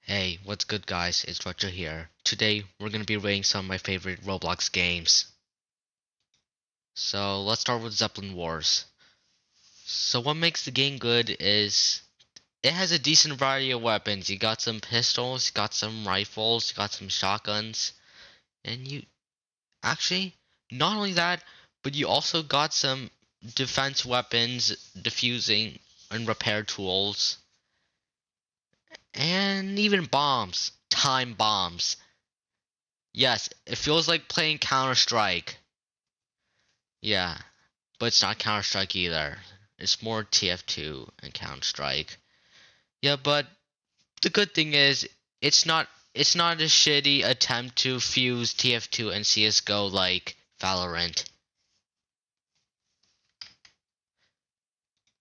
Hey, what's good guys? It's Roger here. Today we're gonna be rating some of my favorite Roblox games. So let's start with Zeppelin Wars. So what makes the game good is it has a decent variety of weapons. You got some pistols, you got some rifles, you got some shotguns, and you actually not only that, but you also got some defense weapons, diffusing and repair tools, and even bombs, time bombs. Yes, it feels like playing Counter-Strike. Yeah, but it's not Counter-Strike either. It's more TF2 and Counter-Strike. Yeah, but the good thing is it's not a shitty attempt to fuse TF2 and CS:GO like Valorant.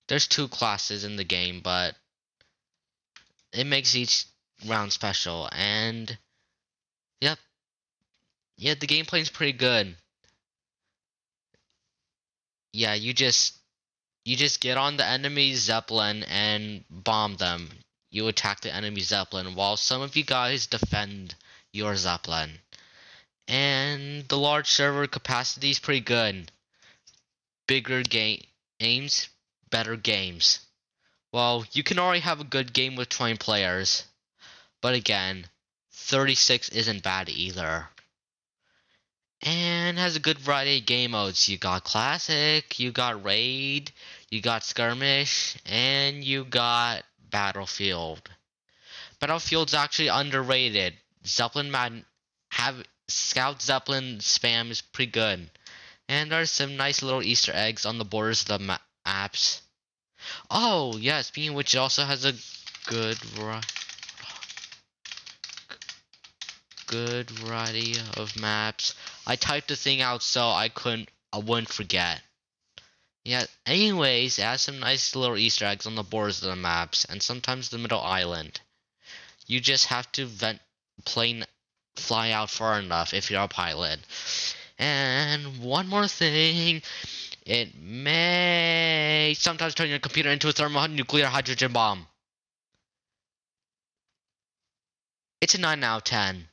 There's two classes in the game, but it makes each round special. And yep, yeah, the gameplay's pretty good. Yeah, you just get on the enemy Zeppelin and bomb them. You attack the enemy Zeppelin while some of you guys defend your Zeppelin. And the large server capacity is pretty good. Bigger games, better games. Well, you can already have a good game with 20 players. But again, 36 isn't bad either. And has a good variety of game modes. You got Classic, you got Raid, you got Skirmish, and you got Battlefield. Battlefield's actually underrated. Zeppelin Madden have Scout Zeppelin spam is pretty good. And there's some nice little Easter eggs on the borders of the maps. Oh, yeah, speaking of which, it also has a good good variety of maps. I typed the thing out so I wouldn't forget. Yeah, anyways, it has some nice little Easter eggs on the borders of the maps, and sometimes the middle island. You just have to plane fly out far enough if you're a pilot. And one more thing, it may sometimes turn your computer into a thermonuclear hydrogen bomb. It's a 9 out of 10.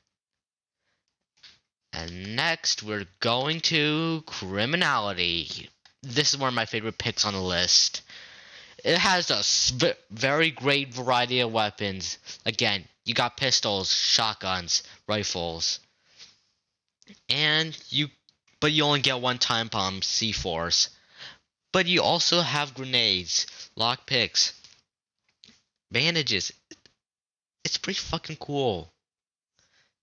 And next, we're going to criminality. This is one of my favorite picks on the list. It has a very great variety of weapons. Again, you got pistols, shotguns, rifles, and but you only get one time bomb, C4s. But you also have grenades, lockpicks, bandages. It's pretty fucking cool.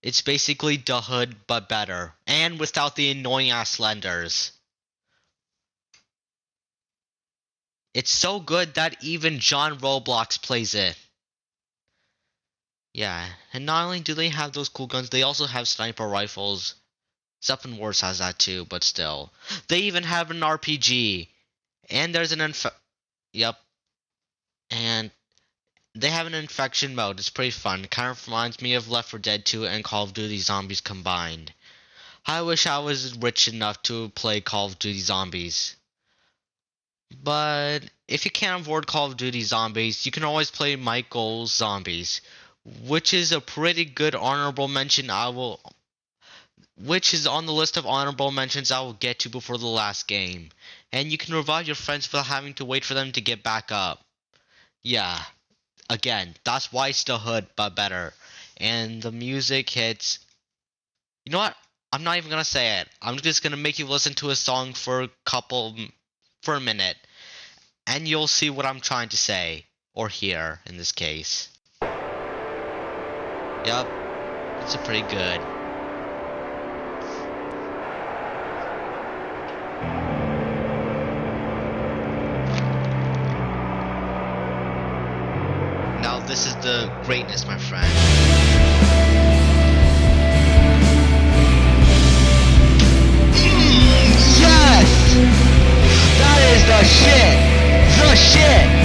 It's basically the hood but better, and without the annoying ass slenders. It's so good that even John Roblox plays it. Yeah, and not only do they have those cool guns, they also have sniper rifles. Zeppelin Wars has that too, but still. They even have an RPG. And there's an Yep. And they have an infection mode. It's pretty fun. Kind of reminds me of Left 4 Dead 2 and Call of Duty Zombies combined. I wish I was rich enough to play Call of Duty Zombies. But if you can't afford Call of Duty Zombies, you can always play Michael's Zombies, which is a pretty good honorable mention which is on the list of honorable mentions I will get to before the last game. And you can revive your friends without having to wait for them to get back up. Yeah, again, that's why it's the hood, but better. And the music hits. You know what? I'm not even gonna say it. I'm just gonna make you listen to a song for a minute, and you'll see what I'm trying to say, or hear in this case. Yep, it's a pretty good. Now this is the greatness, my friend. Yes! That is the shit! The shit!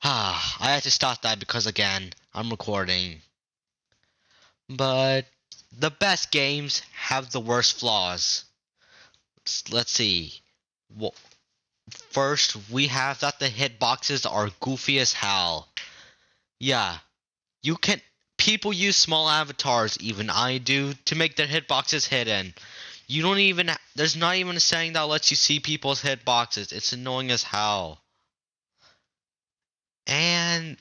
I had to stop that because again, I'm recording. But the best games have the worst flaws. Let's see. Well, first, we have that the hitboxes are goofy as hell. Yeah, you can. People use small avatars, even I do, to make their hitboxes hidden. You don't even. There's not even a setting that lets you see people's hitboxes. It's annoying as hell. And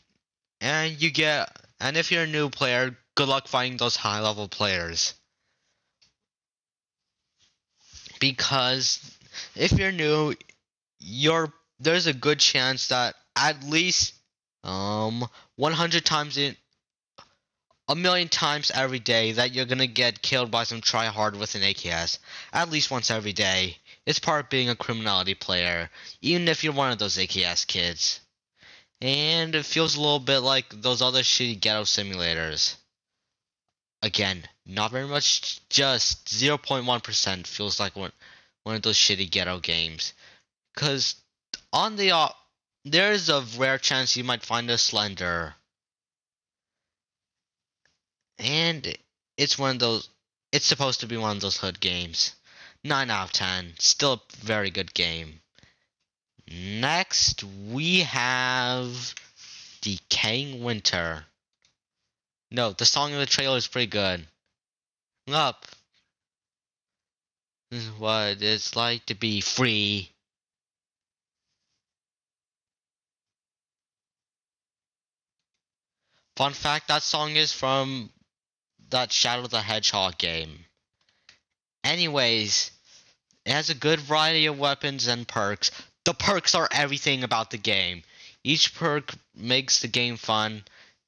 and you get. And if you're a new player, good luck finding those high level players. Because if you're new, there's a good chance that at least 100 times in a million times every day that you're gonna get killed by some tryhard with an AKS. At least once every day. It's part of being a criminality player, even if you're one of those AKS kids. And it feels a little bit like those other shitty ghetto simulators. Again, not very much, just 0.1% feels like one of those shitty ghetto games. Because on the there's a rare chance you might find a Slender. And it's one of those. It's supposed to be one of those hood games. 9 out of 10. Still a very good game. Next, we have Decaying Winter. No, the song in the trailer is pretty good. Up. This is what it's like to be free. Fun fact, that song is from that Shadow the Hedgehog game. Anyways, it has a good variety of weapons and perks. The perks are everything about the game. Each perk makes the game fun.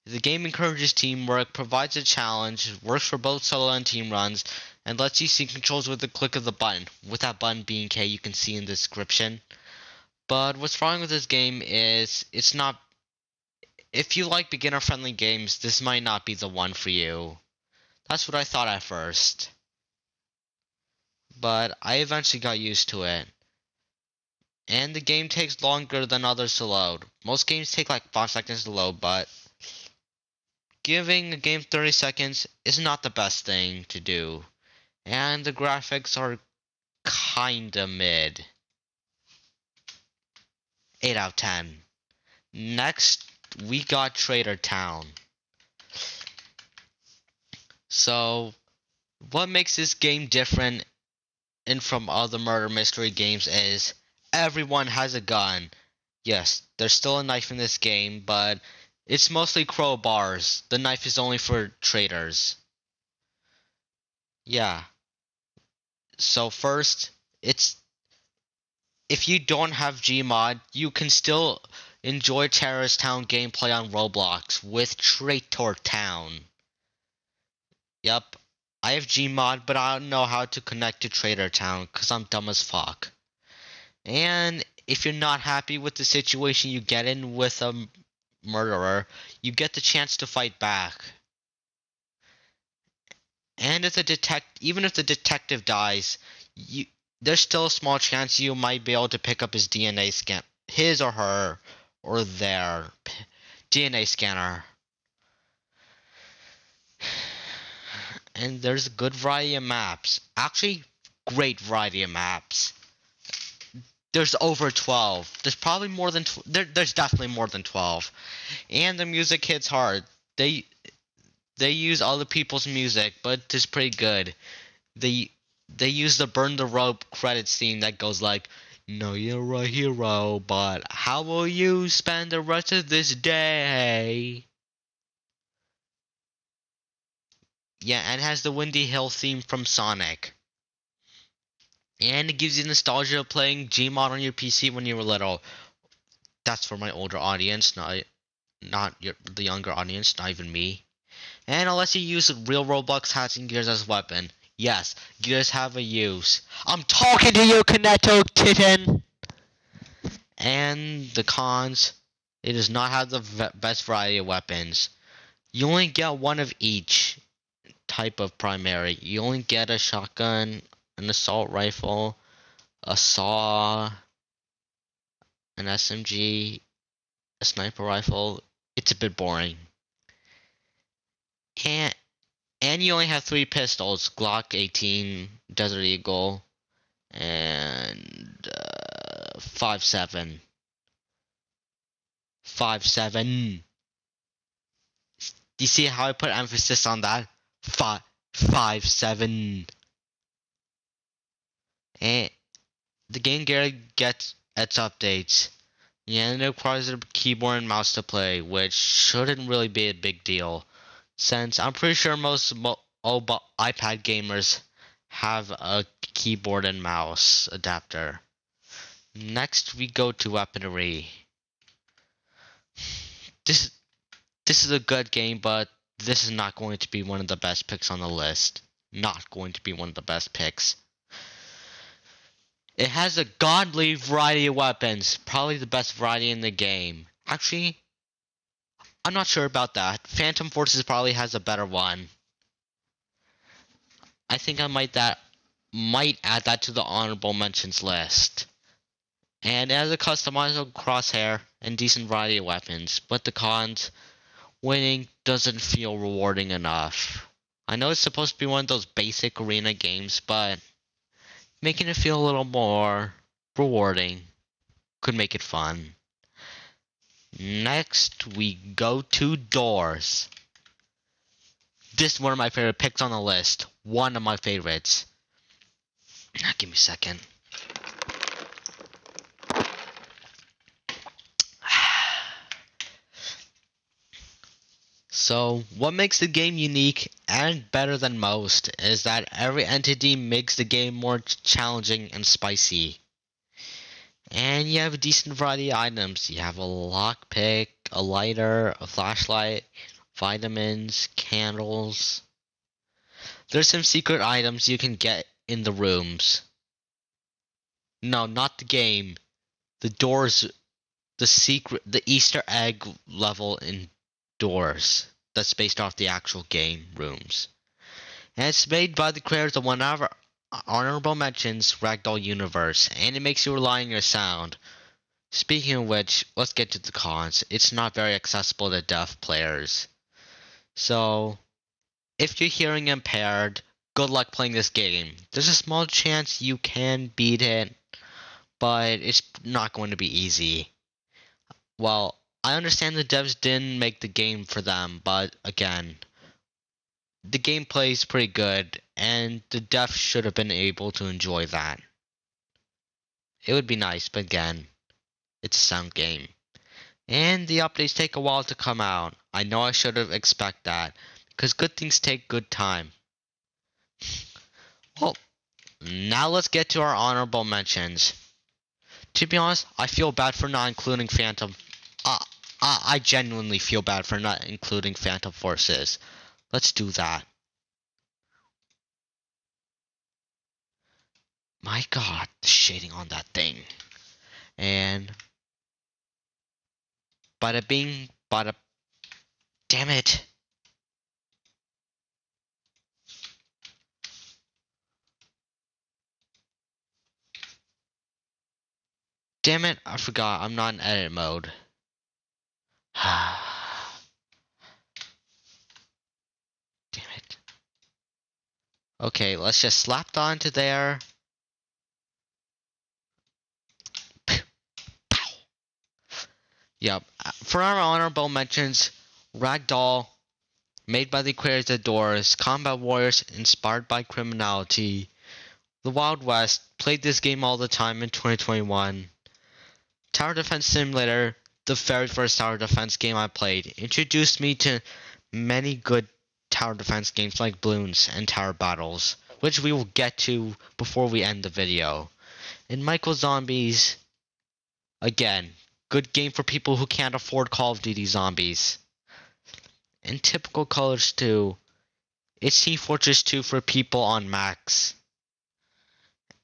The game encourages teamwork, provides a challenge, works for both solo and team runs, and lets you see controls with the click of the button, with that button being K you can see in the description. But what's wrong with this game is it's not. If you like beginner friendly games, this might not be the one for you. That's what I thought at first. But I eventually got used to it. And the game takes longer than others to load. Most games take like 5 seconds to load, but giving a game 30 seconds is not the best thing to do. And the graphics are kinda mid. 8 out of 10. Next, we got Trader Town. So, what makes this game different and from other murder mystery games is everyone has a gun. Yes, there's still a knife in this game, but it's mostly crowbars. The knife is only for traders. Yeah. So first, it's if you don't have Gmod, you can still enjoy Terrorist Town gameplay on Roblox with Traitor Town. Yep. I have Gmod, but I don't know how to connect to Traitor Town because I'm dumb as fuck. And if you're not happy with the situation you get in with a murderer, you get the chance to fight back. And if even if the detective dies, you there's still a small chance you might be able to pick up his DNA scan, his or her or their DNA scanner. And there's a good variety of maps. Actually, great variety of maps. There's over 12. There's probably more than there's definitely more than 12. And the music hits hard. They use other people's music, but it's pretty good. They they use the Burn the Rope credits theme that goes like, "No, you're a hero, but how will you spend the rest of this day?" Yeah, and it has the Windy Hill theme from Sonic. And it gives you nostalgia of playing Gmod on your PC when you were little. That's for my older audience, the younger audience, not even me. And unless you use real Roblox hats and gears as a weapon. Yes, gears have a use. I'm talking to you, Kineto Titan! And the cons, it does not have the best variety of weapons. You only get one of each type of primary. You only get a shotgun, an assault rifle, a saw, an SMG, a sniper rifle. It's a bit boring. And you only have 3 pistols: Glock 18, Desert Eagle, and 5.7. 5.7. Do you see how I put emphasis on that? 5, 5, 7. And the game gets its updates. Yeah, and it requires a keyboard and mouse to play, which shouldn't really be a big deal, since I'm pretty sure most iPad gamers have a keyboard and mouse adapter. Next, we go to weaponry. This this is a good game, but this is not going to be one of the best picks on the list. Not going to be one of the best picks. It has a godly variety of weapons, probably the best variety in the game. Actually, I'm not sure about that. Phantom Forces probably has a better one. I think I might add that to the honorable mentions list. And it has a customizable crosshair and decent variety of weapons, but the cons, winning doesn't feel rewarding enough. I know it's supposed to be one of those basic arena games, but making it feel a little more rewarding could make it fun. Next, we go to doors. This is one of my favorite picks on the list. One of my favorites. Give me a second. So, what makes the game unique and better than most is that every entity makes the game more challenging and spicy. And you have a decent variety of items. You have a lockpick, a lighter, a flashlight, vitamins, candles. There's some secret items you can get in the rooms. No, not the game. The doors, the Easter egg level in doors. That's based off the actual game rooms. And it's made by the creators of one of our honorable mentions, Ragdoll Universe, and it makes you rely on your sound. Speaking of which, let's get to the cons. It's not very accessible to deaf players. So, if you're hearing impaired, good luck playing this game. There's a small chance you can beat it, but it's not going to be easy. Well, I understand the devs didn't make the game for them, but again, the gameplay is pretty good, and the deaf should have been able to enjoy that. It would be nice, but again, it's a sound game. And the updates take a while to come out. I know I should have expected that, because good things take good time. Well, now let's get to our honorable mentions. To be honest, I feel bad for not including Phantom. I genuinely feel bad for not including Phantom Forces. Let's do that. My god, the shading on that thing. And bada bing, bada. Damn it. Damn it, I forgot. I'm not in edit mode. Damn it. Okay, let's just slap that onto there. Yep. For our honorable mentions, Ragdoll, made by the creators of Doors, Combat Warriors, inspired by criminality. The Wild West, played this game all the time in 2021. Tower Defense Simulator, the very first tower defense game I played, introduced me to many good tower defense games like Bloons and Tower Battles, which we will get to before we end the video. And Michael Zombies, again, good game for people who can't afford Call of Duty Zombies. And Typical Colors 2, it's Team Fortress 2 for people on Macs.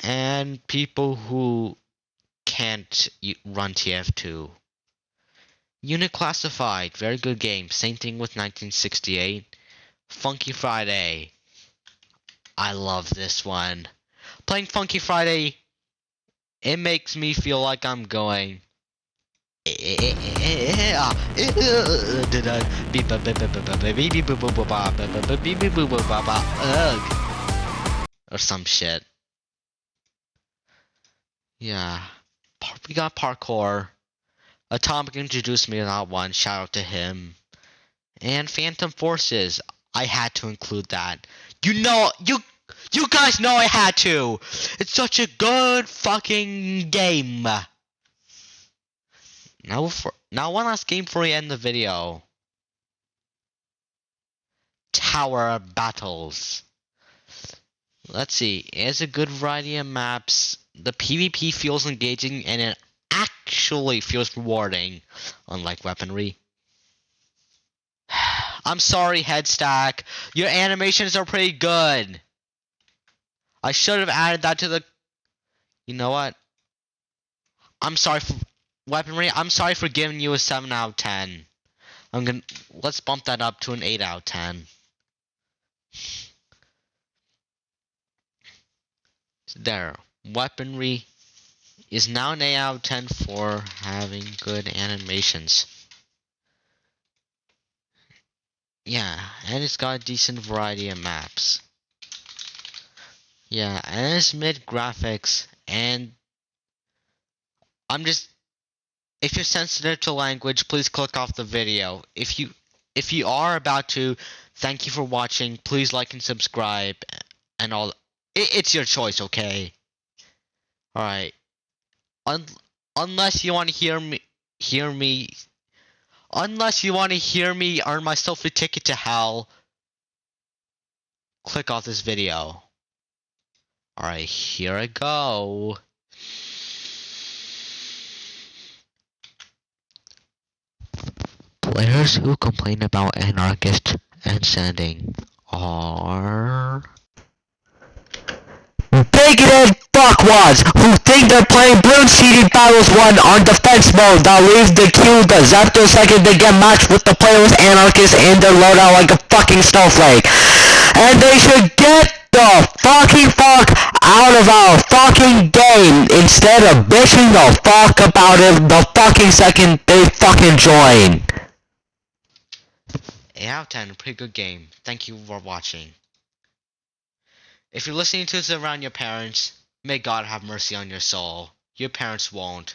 And people who can't run TF2. Unit Classified, very good game. Same thing with 1968. Funky Friday. I love this one. Playing Funky Friday, it makes me feel like I'm going. Or some shit. Yeah. We got Parkour. Atomic introduced me to that one. Shout out to him. And Phantom Forces. I had to include that. You guys know I had to. It's such a good fucking game. Now one last game before we end the video. Tower battles. Let's see. It has a good variety of maps. The PvP feels engaging and it actually feels rewarding, unlike weaponry. I'm sorry, Headstack. Your animations are pretty good. I should have added that to the... You know what? I'm sorry for... Weaponry, I'm sorry for giving you a 7 out of 10. Let's bump that up to an 8 out of 10. There. Weaponry is now an 8 out of 10 for having good animations. Yeah, and it's got a decent variety of maps. Yeah, and it's mid graphics, and if you're sensitive to language, please click off the video. If you are about to, thank you for watching. Please like and subscribe and all. It's your choice, okay? All right. Unless you want to unless you want to hear me earn myself a ticket to hell, click off this video. All right, here I go. Players who complain about anarchist and sending are bigoted fuckwads who think they're playing Bloom CD Battles 1 on defense mode that leaves the queue the second they get matched with the player's anarchist and their loadout like a fucking snowflake. And they should get the fucking fuck out of our fucking game instead of bitching the fuck about it the fucking second they fucking join. 8 out of 10, pretty good game. Thank you for watching. If you're listening to this around your parents, may God have mercy on your soul. Your parents won't.